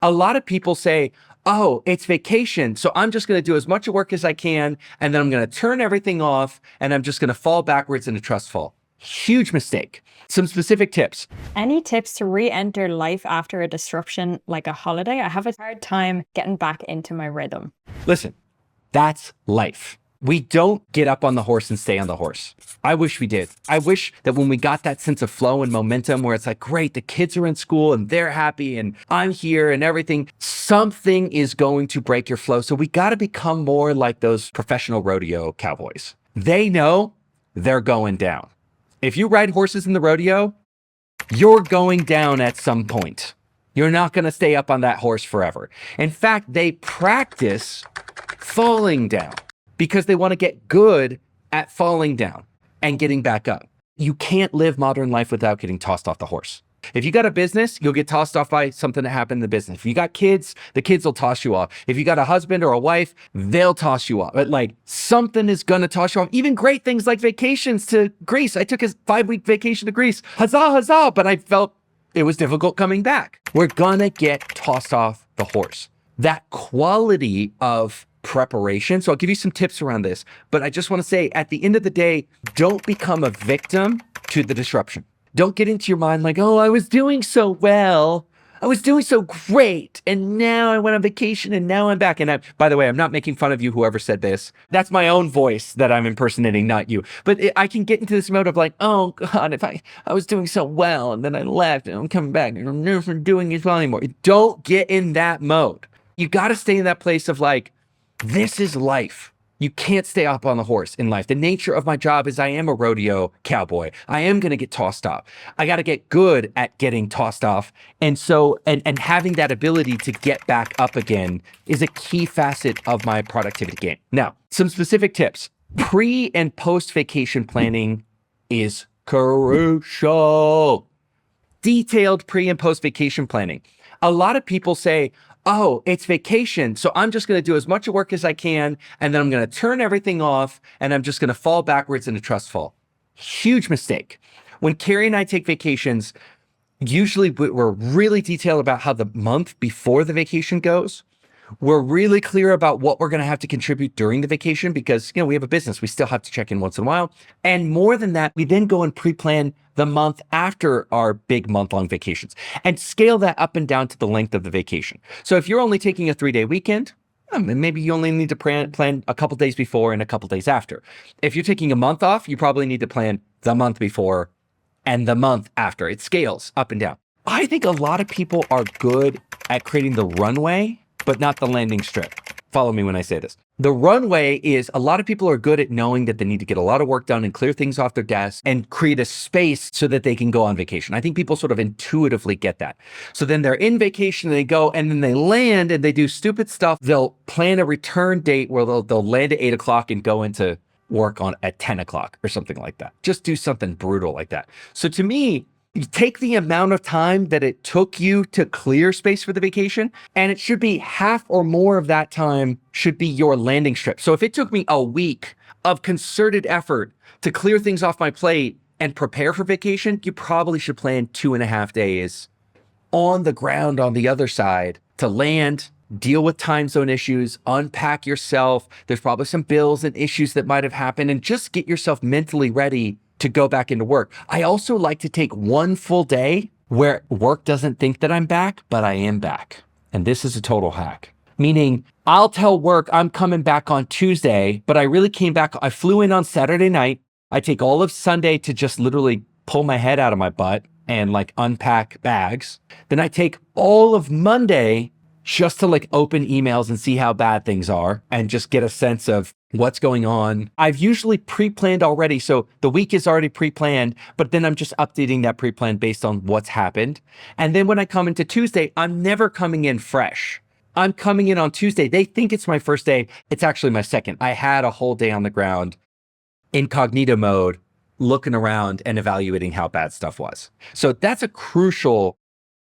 A lot of people say, oh, it's vacation, so I'm just going to do as much work as I can, and then I'm going to turn everything off, and I'm just going to fall backwards in a trust fall. Huge mistake. Some specific tips. Any tips to re-enter life after a disruption like a holiday? I have a hard time getting back into my rhythm. Listen, that's life. We don't get up on the horse and stay on the horse. I wish we did. I wish that when we got that sense of flow and momentum where it's like, great, the kids are in school and they're happy and I'm here and everything, something is going to break your flow. So we got to become more like those professional rodeo cowboys. They know they're going down. If you ride horses in the rodeo, you're going down at some point. You're not going to stay up on that horse forever. In fact, they practice falling down because they want to get good at falling down and getting back up. You can't live modern life without getting tossed off the horse. If you got a business, you'll get tossed off by something that happened in the business. If you got kids, the kids will toss you off. If you got a husband or a wife, they'll toss you off. But like something is going to toss you off. Even great things like vacations to Greece. I took a 5-week vacation to Greece. Huzzah, huzzah. But I felt it was difficult coming back. We're going to get tossed off the horse. That quality of preparation. So I'll give you some tips around this, but I just want to say at the end of the day, don't become a victim to the disruption. Don't get into your mind like, oh, I was doing so well. I was doing so great. And now I went on vacation and now I'm back. And by the way, I'm not making fun of you, whoever said this. That's my own voice that I'm impersonating, not you. But I can get into this mode of like, oh God, if I was doing so well and then I left and I'm coming back and I'm never doing as well anymore. Don't get in that mode. You got to stay in that place of like, this is life. You can't stay up on the horse in life. The nature of my job is I am a rodeo cowboy. I am going to get tossed off. I got to get good at getting tossed off. And so, and having that ability to get back up again is a key facet of my productivity game. Now, some specific tips. Pre and post vacation planning is crucial. Detailed pre and post vacation planning. A lot of people say, oh, it's vacation, so I'm just going to do as much work as I can, and then I'm going to turn everything off, and I'm just going to fall backwards in a trust fall. Huge mistake. When Carrie and I take vacations, usually we're really detailed about how the month before the vacation goes. We're really clear about what we're going to have to contribute during the vacation because, we have a business. We still have to check in once in a while. And more than that, we then go and pre-plan the month after our big month-long vacations and scale that up and down to the length of the vacation. So if you're only taking a 3-day weekend, maybe you only need to plan a couple days before and a couple days after. If you're taking a month off, you probably need to plan the month before and the month after. It scales up and down. I think a lot of people are good at creating the runway, but not the landing strip. Follow me when I say this. The runway is a lot of people are good at knowing that they need to get a lot of work done and clear things off their desk and create a space so that they can go on vacation. I think people sort of intuitively get that. So then they're in vacation and they go and then they land and they do stupid stuff. They'll plan a return date where they'll land at 8 o'clock and go into work on at 10 o'clock or something like that. Just do something brutal like that. So to me, you take the amount of time that it took you to clear space for the vacation, and it should be half or more of that time should be your landing strip. So if it took me a week of concerted effort to clear things off my plate and prepare for vacation, you probably should plan 2.5 days on the ground on the other side to land, deal with time zone issues, unpack yourself. There's probably some bills and issues that might have happened, and just get yourself mentally ready to go back into work. I also like to take one full day where work doesn't think that I'm back, but I am back. And this is a total hack. Meaning I'll tell work I'm coming back on Tuesday, but I really came back. I flew in on Saturday night. I take all of Sunday to just literally pull my head out of my butt and like unpack bags. Then I take all of Monday just to like open emails and see how bad things are and just get a sense of what's going on. I've usually pre-planned already. So the week is already pre-planned, but then I'm just updating that pre-plan based on what's happened. And then when I come into Tuesday, I'm never coming in fresh. I'm coming in on Tuesday. They think it's my first day. It's actually my second. I had a whole day on the ground, incognito mode, looking around and evaluating how bad stuff was. So that's a crucial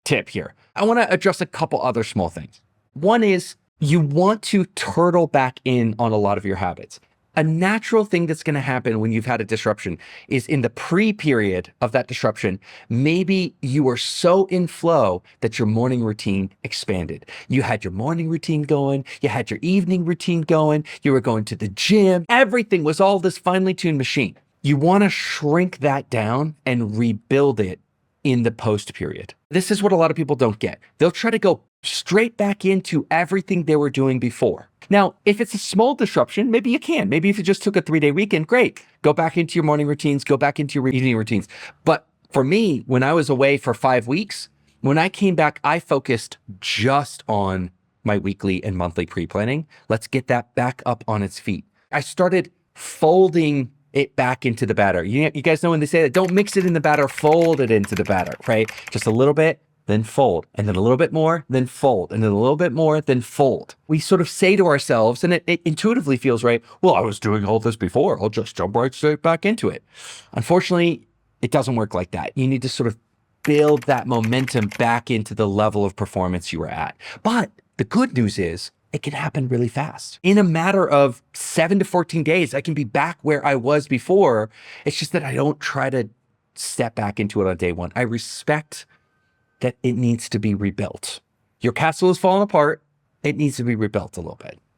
tip here. I want to address a couple other small things. One is you want to turtle back in on a lot of your habits. A natural thing that's going to happen when you've had a disruption is in the pre-period of that disruption, maybe you were so in flow that your morning routine expanded. You had your morning routine going, you had your evening routine going, you were going to the gym, everything was all this finely tuned machine. You want to shrink that down and rebuild it in the post period. This is what a lot of people don't get. They'll try to go straight back into everything they were doing before. Now, if it's a small disruption, maybe you can. Maybe if you just took a 3-day weekend, great. Go back into your morning routines, go back into your evening routines. But for me, when I was away for 5 weeks, when I came back, I focused just on my weekly and monthly pre-planning. Let's get that back up on its feet. I started folding it back into the batter. You guys know when they say that, don't mix it in the batter, fold it into the batter, right? Just a little bit, then fold, and then a little bit more, then fold, and then a little bit more, then fold. We sort of say to ourselves, and it intuitively feels right, well, I was doing all this before, I'll just jump right straight back into it. Unfortunately, it doesn't work like that. You need to sort of build that momentum back into the level of performance you were at. But the good news is, it can happen really fast. In a matter of 7 to 14 days, I can be back where I was before. It's just that I don't try to step back into it on day one. I respect that it needs to be rebuilt. Your castle is falling apart. It needs to be rebuilt a little bit.